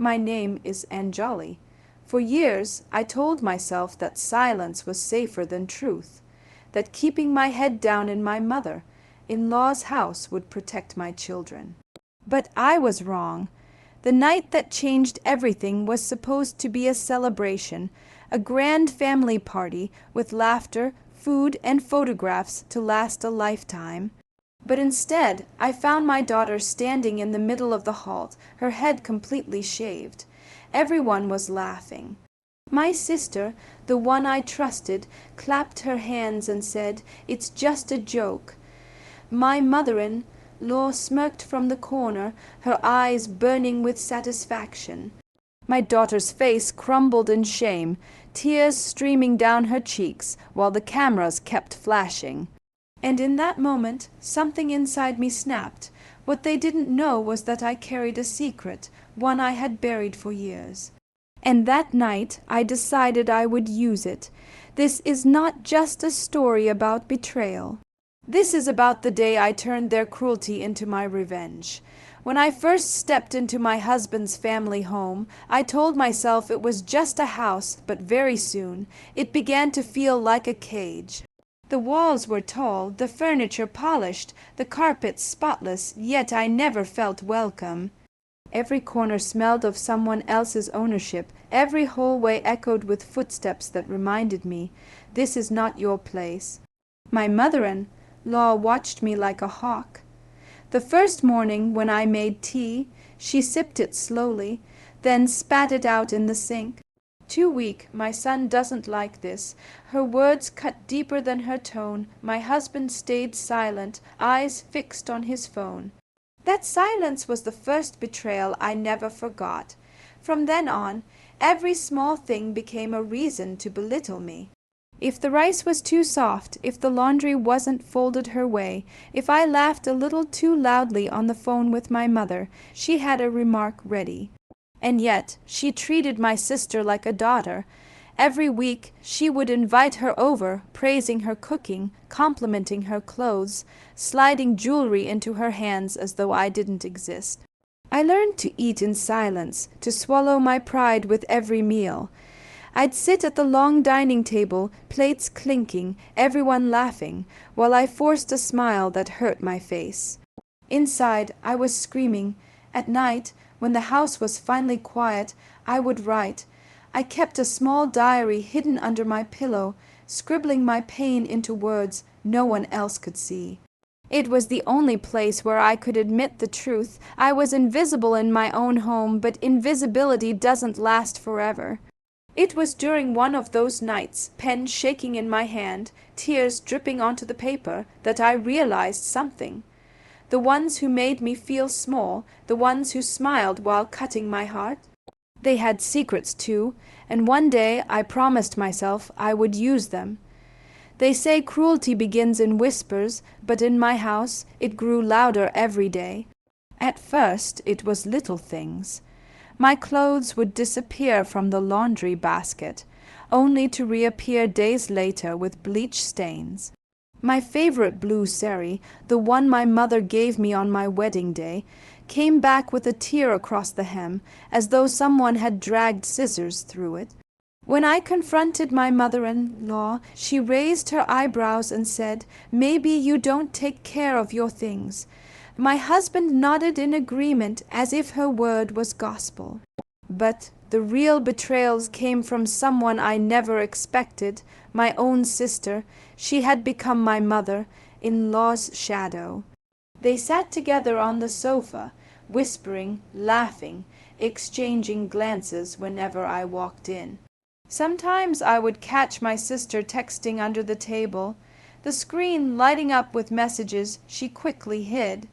My name is Anjali. For years I told myself that silence was safer than truth, that keeping my head down in my mother-in-law's house would protect my children. But I was wrong. The night that changed everything was supposed to be a celebration, a grand family party with laughter, food, and photographs to last a lifetime. But instead, I found my daughter standing in the middle of the hall, her head completely shaved. Everyone was laughing. My sister, the one I trusted, clapped her hands and said, "It's just a joke." My mother-in-law smirked from the corner, her eyes burning with satisfaction. My daughter's face crumbled in shame, tears streaming down her cheeks, while the cameras kept flashing. And in that moment, something inside me snapped. What they didn't know was that I carried a secret, one I had buried for years. And that night, I decided I would use it. This is not just a story about betrayal. This is about the day I turned their cruelty into my revenge. When I first stepped into my husband's family home, I told myself it was just a house, but very soon it began to feel like a cage. The walls were tall, the furniture polished, the carpets spotless, yet I never felt welcome. Every corner smelled of someone else's ownership, every hallway echoed with footsteps that reminded me, "This is not your place." My mother-in-law watched me like a hawk. The first morning when I made tea, she sipped it slowly, then spat it out in the sink. "Too weak, my son doesn't like this." Her words cut deeper than her tone. My husband stayed silent, eyes fixed on his phone. That silence was the first betrayal I never forgot. From then on, every small thing became a reason to belittle me. If the rice was too soft, if the laundry wasn't folded her way, if I laughed a little too loudly on the phone with my mother, she had a remark ready. And yet she treated my sister like a daughter. Every week she would invite her over, praising her cooking, complimenting her clothes, sliding jewelry into her hands as though I didn't exist. I learned to eat in silence, to swallow my pride with every meal. I'd sit at the long dining table, plates clinking, everyone laughing, while I forced a smile that hurt my face. Inside, I was screaming. At night, when the house was finally quiet, I would write. I kept a small diary hidden under my pillow, scribbling my pain into words no one else could see. It was the only place where I could admit the truth. I was invisible in my own home, but invisibility doesn't last forever. It was during one of those nights, pen shaking in my hand, tears dripping onto the paper, that I realized something. The ones who made me feel small, the ones who smiled while cutting my heart, they had secrets too, and one day I promised myself I would use them. They say cruelty begins in whispers, but in my house it grew louder every day. At first it was little things. My clothes would disappear from the laundry basket, only to reappear days later with bleach stains. My favorite blue sari, the one my mother gave me on my wedding day, came back with a tear across the hem, as though someone had dragged scissors through it. When I confronted my mother-in-law, she raised her eyebrows and said, "Maybe you don't take care of your things." My husband nodded in agreement, as if her word was gospel. But the real betrayals came from someone I never expected, my own sister. She had become my mother-in-law's shadow. They sat together on the sofa, whispering, laughing, exchanging glances whenever I walked in. Sometimes I would catch my sister texting under the table, the screen lighting up with messages she quickly hid.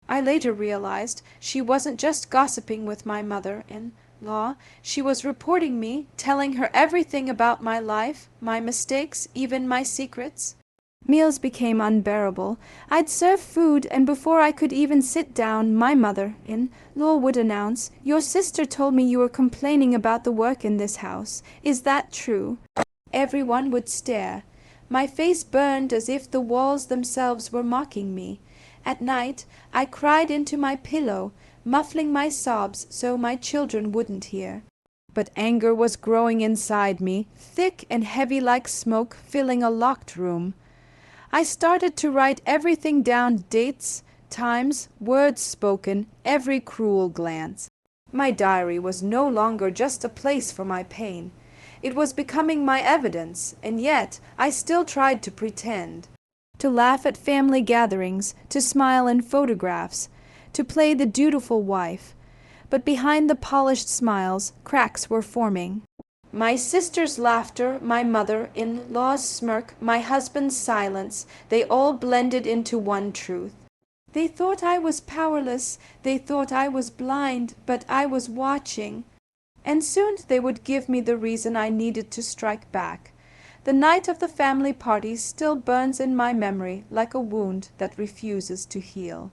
I later realized she wasn't just gossiping with my mother-in-law, she was reporting me, telling her everything about my life, my mistakes, even my secrets. Meals became unbearable. I'd serve food, and before I could even sit down, my mother-in-law would announce, "Your sister told me you were complaining about the work in this house. Is that true?" Everyone would stare. My face burned as if the walls themselves were mocking me. At night, I cried into my pillow. muffling my sobs so my children wouldn't hear. But anger was growing inside me, thick and heavy like smoke filling a locked room. I started to write everything down, dates, times, words spoken, every cruel glance. My diary was no longer just a place for my pain. It was becoming my evidence, and yet I still tried to pretend. To laugh at family gatherings, to smile in photographs, to play the dutiful wife. But behind the polished smiles, cracks were forming. My sister's laughter, my mother-in-law's smirk, my husband's silence, they all blended into one truth. They thought I was powerless, they thought I was blind, but I was watching. And soon they would give me the reason I needed to strike back. The night of the family party still burns in my memory like a wound that refuses to heal.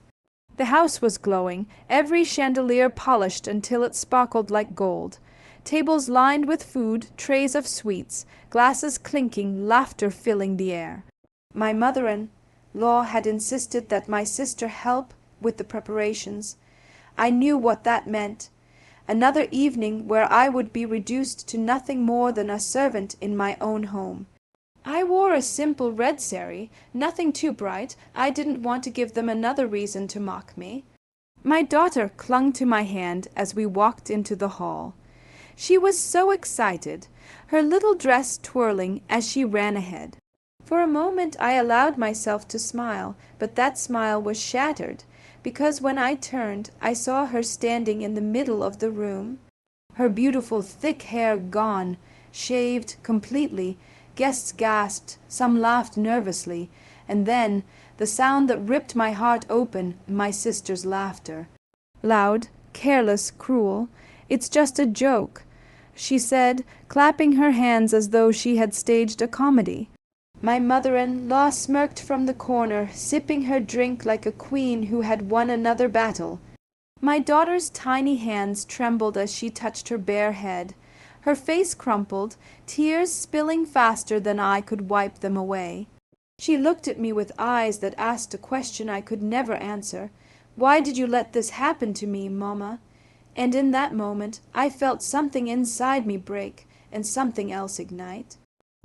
The house was glowing, every chandelier polished until it sparkled like gold. Tables lined with food, trays of sweets, glasses clinking, laughter filling the air. My mother-in-law had insisted that my sister help with the preparations. I knew what that meant. Another evening where I would be reduced to nothing more than a servant in my own home. I wore a simple red sari, nothing too bright. I didn't want to give them another reason to mock me. My daughter clung to my hand as we walked into the hall. She was so excited, her little dress twirling as she ran ahead. For a moment I allowed myself to smile, but that smile was shattered, because when I turned, I saw her standing in the middle of the room. Her beautiful thick hair gone, shaved completely. Guests gasped, some laughed nervously, and then the sound that ripped my heart open, my sister's laughter. Loud, careless, cruel. It's just a joke, she said, clapping her hands as though she had staged a comedy. My mother-in-law smirked from the corner, sipping her drink like a queen who had won another battle. My daughter's tiny hands trembled as she touched her bare head. Her face crumpled, tears spilling faster than I could wipe them away. She looked at me with eyes that asked a question I could never answer. Why did you let this happen to me, Mama? And in that moment I felt something inside me break and something else ignite.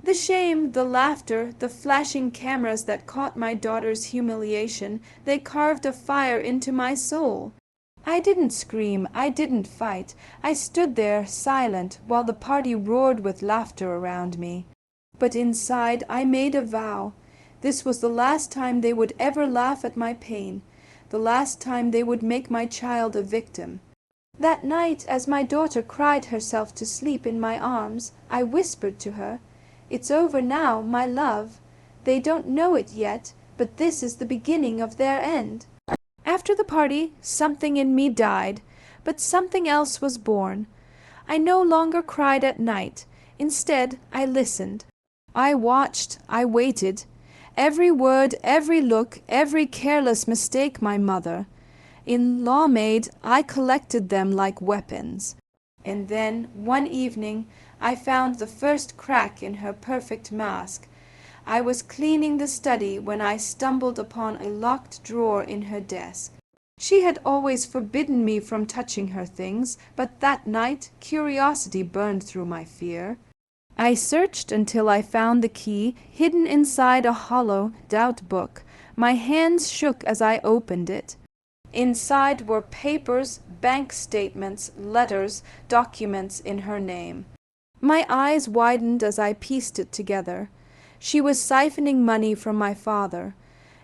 The shame, the laughter, the flashing cameras that caught my daughter's humiliation, they carved a fire into my soul. I didn't scream, I didn't fight. I stood there, silent, while the party roared with laughter around me. But inside I made a vow. This was the last time they would ever laugh at my pain, the last time they would make my child a victim. That night, as my daughter cried herself to sleep in my arms, I whispered to her, "It's over now, my love. They don't know it yet, but this is the beginning of their end." After the party, something in me died, but something else was born. I no longer cried at night. Instead, I listened. I watched, I waited. Every word, every look, every careless mistake my mother. In-law made, I collected them like weapons. And then, one evening, I found the first crack in her perfect mask. I was cleaning the study when I stumbled upon a locked drawer in her desk. She had always forbidden me from touching her things, but that night curiosity burned through my fear. I searched until I found the key hidden inside a hollow, doubt book. My hands shook as I opened it. Inside were papers, bank statements, letters, documents in her name. My eyes widened as I pieced it together. She was siphoning money from my father,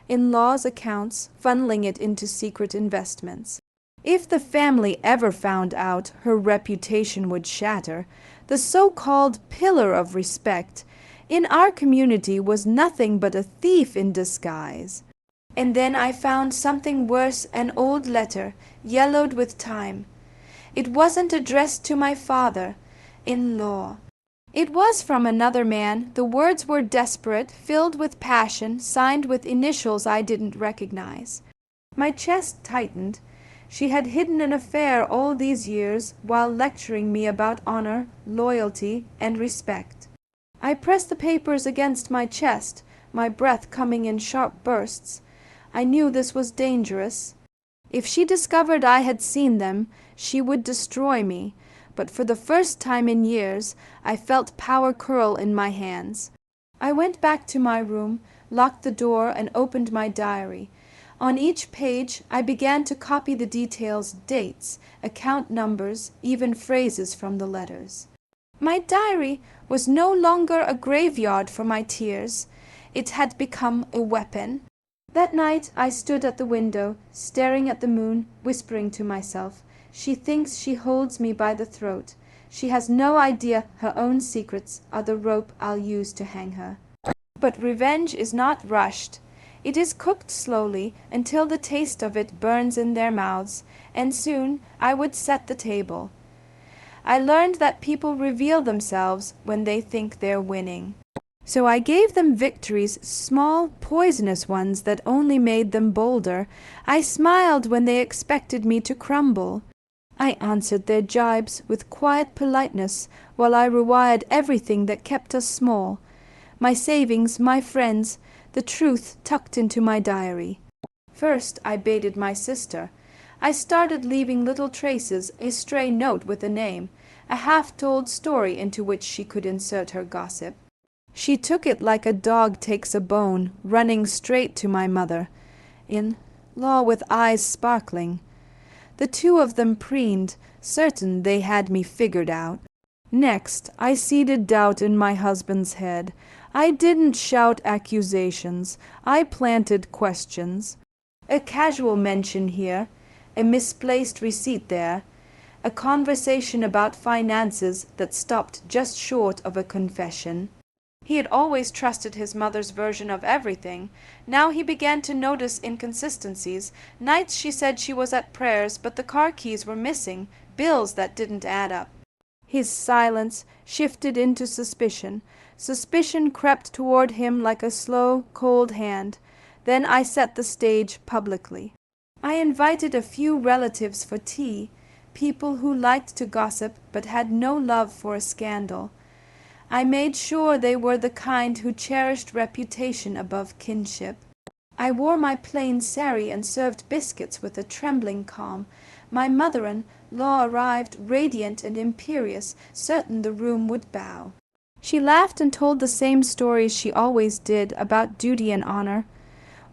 in-law's accounts, funneling it into secret investments. If the family ever found out, her reputation would shatter. The so-called pillar of respect in our community was nothing but a thief in disguise. And then I found something worse, an old letter, yellowed with time. It wasn't addressed to my father-in-law. It was from another man. The words were desperate, filled with passion, signed with initials I didn't recognize. My chest tightened. She had hidden an affair all these years while lecturing me about honor, loyalty, and respect. I pressed the papers against my chest, my breath coming in sharp bursts. I knew this was dangerous. If she discovered I had seen them, she would destroy me, but for the first time in years I felt power curl in my hands. I went back to my room, locked the door, and opened my diary. On each page I began to copy the details, dates, account numbers, even phrases from the letters. My diary was no longer a graveyard for my tears. It had become a weapon. That night I stood at the window, staring at the moon, whispering to myself, "She thinks she holds me by the throat. She has no idea her own secrets are the rope I'll use to hang her." But revenge is not rushed. It is cooked slowly until the taste of it burns in their mouths, and soon I would set the table. I learned that people reveal themselves when they think they're winning. So I gave them victories, small, poisonous ones that only made them bolder. I smiled when they expected me to crumble. I answered their jibes with quiet politeness while I rewired everything that kept us small. My savings, my friends, the truth tucked into my diary. First I baited my sister. I started leaving little traces, a stray note with a name, a half-told story into which she could insert her gossip. She took it like a dog takes a bone, running straight to my mother-in-law with eyes sparkling. The two of them preened, certain they had me figured out. Next, I seeded doubt in my husband's head. I didn't shout accusations. I planted questions. A casual mention here, a misplaced receipt there, a conversation about finances that stopped just short of a confession. He had always trusted his mother's version of everything. Now he began to notice inconsistencies. Nights she said she was at prayers, but the car keys were missing, bills that didn't add up. His silence shifted into suspicion. Suspicion crept toward him like a slow, cold hand. Then I set the stage publicly. I invited a few relatives for tea, people who liked to gossip but had no love for a scandal. I made sure they were the kind who cherished reputation above kinship. I wore my plain sari and served biscuits with a trembling calm. My mother-in-law arrived radiant and imperious, certain the room would bow. She laughed and told the same stories she always did about duty and honor.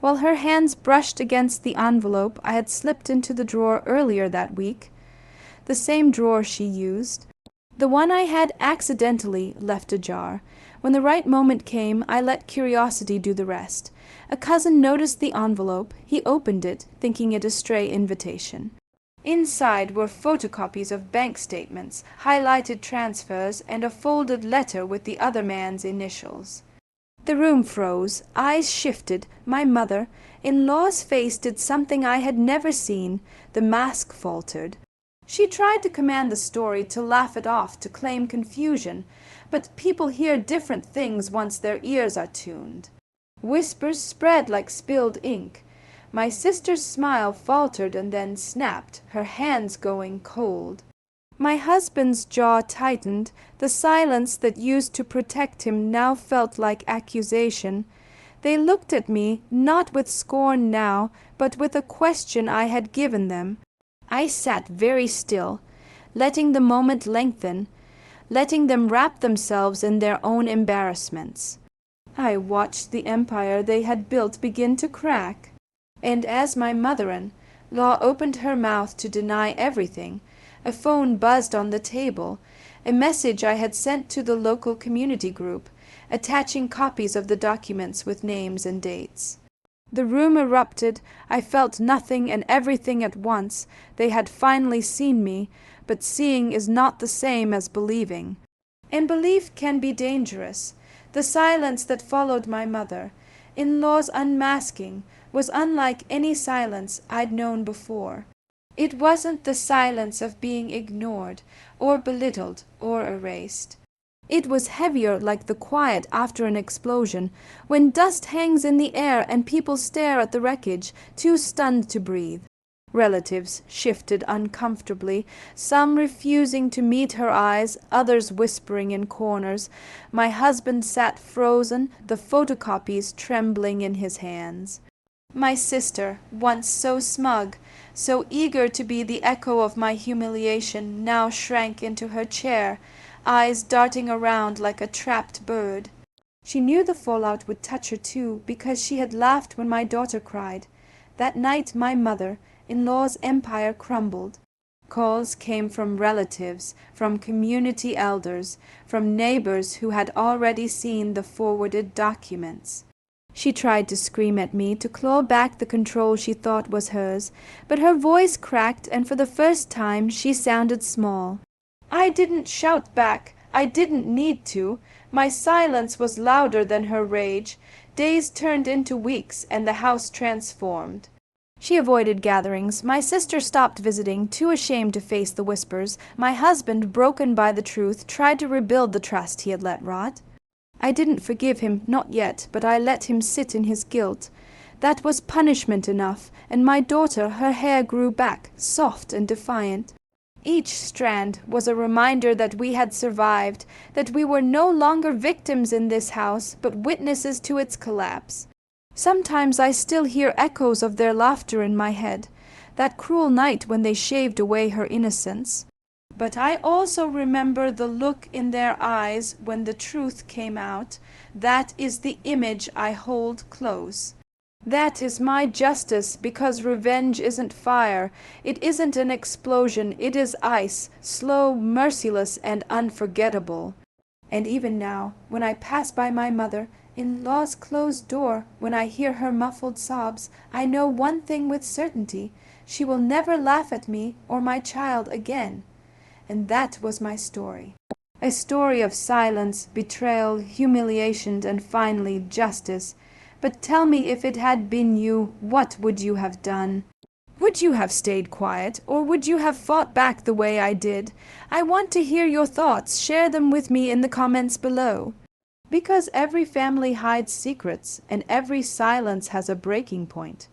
While her hands brushed against the envelope I had slipped into the drawer earlier that week, the same drawer she used. The one I had accidentally left ajar. When the right moment came, I let curiosity do the rest. A cousin noticed the envelope. He opened it, thinking it a stray invitation. Inside were photocopies of bank statements, highlighted transfers, and a folded letter with the other man's initials. The room froze. Eyes shifted. My mother-in-law's face did something I had never seen. The mask faltered. She tried to command the story, to laugh it off, to claim confusion, but people hear different things once their ears are tuned. Whispers spread like spilled ink. My sister's smile faltered and then snapped, her hands going cold. My husband's jaw tightened. The silence that used to protect him now felt like accusation. They looked at me, not with scorn now, but with a question I had given them. I sat very still, letting the moment lengthen, letting them wrap themselves in their own embarrassments. I watched the empire they had built begin to crack, and as my mother-in-law opened her mouth to deny everything, a phone buzzed on the table, a message I had sent to the local community group, attaching copies of the documents with names and dates. The room erupted. I felt nothing and everything at once. They had finally seen me, but seeing is not the same as believing. And belief can be dangerous. The silence that followed my mother-in-law's unmasking was unlike any silence I'd known before. It wasn't the silence of being ignored, or belittled, or erased. It was heavier, like the quiet after an explosion, when dust hangs in the air and people stare at the wreckage, too stunned to breathe. Relatives shifted uncomfortably, some refusing to meet her eyes, others whispering in corners. My husband sat frozen, the photocopies trembling in his hands. My sister, once so smug, so eager to be the echo of my humiliation, now shrank into her chair, eyes darting around like a trapped bird. She knew the fallout would touch her too, because she had laughed when my daughter cried. That night my mother-in-law's empire crumbled. Calls came from relatives, from community elders, from neighbors who had already seen the forwarded documents. She tried to scream at me, to claw back the control she thought was hers, but her voice cracked, and for the first time she sounded small. I didn't shout back. I didn't need to. My silence was louder than her rage. Days turned into weeks, and the house transformed. She avoided gatherings. My sister stopped visiting, too ashamed to face the whispers. My husband, broken by the truth, tried to rebuild the trust he had let rot. I didn't forgive him, not yet, but I let him sit in his guilt. That was punishment enough, and my daughter, her hair grew back, soft and defiant. Each strand was a reminder that we had survived, that we were no longer victims in this house, but witnesses to its collapse. Sometimes I still hear echoes of their laughter in my head, that cruel night when they shaved away her innocence. But I also remember the look in their eyes when the truth came out. That is the image I hold close. That is my justice, because revenge isn't fire. It isn't an explosion. It is ice, slow, merciless, and unforgettable. And even now, when I pass by my mother-in-law's closed door, when I hear her muffled sobs, I know one thing with certainty. She will never laugh at me or my child again. And that was my story. A story of silence, betrayal, humiliation, and finally justice. But tell me, if it had been you, what would you have done? Would you have stayed quiet, or would you have fought back the way I did? I want to hear your thoughts. Share them with me in the comments below. Because every family hides secrets, and every silence has a breaking point.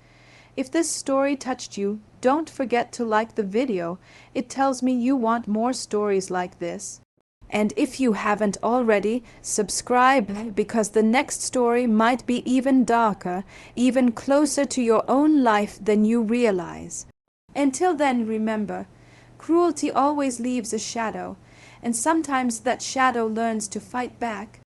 If this story touched you, don't forget to like the video. It tells me you want more stories like this. And if you haven't already, subscribe, because the next story might be even darker, even closer to your own life than you realize. Until then, remember, cruelty always leaves a shadow, and sometimes that shadow learns to fight back.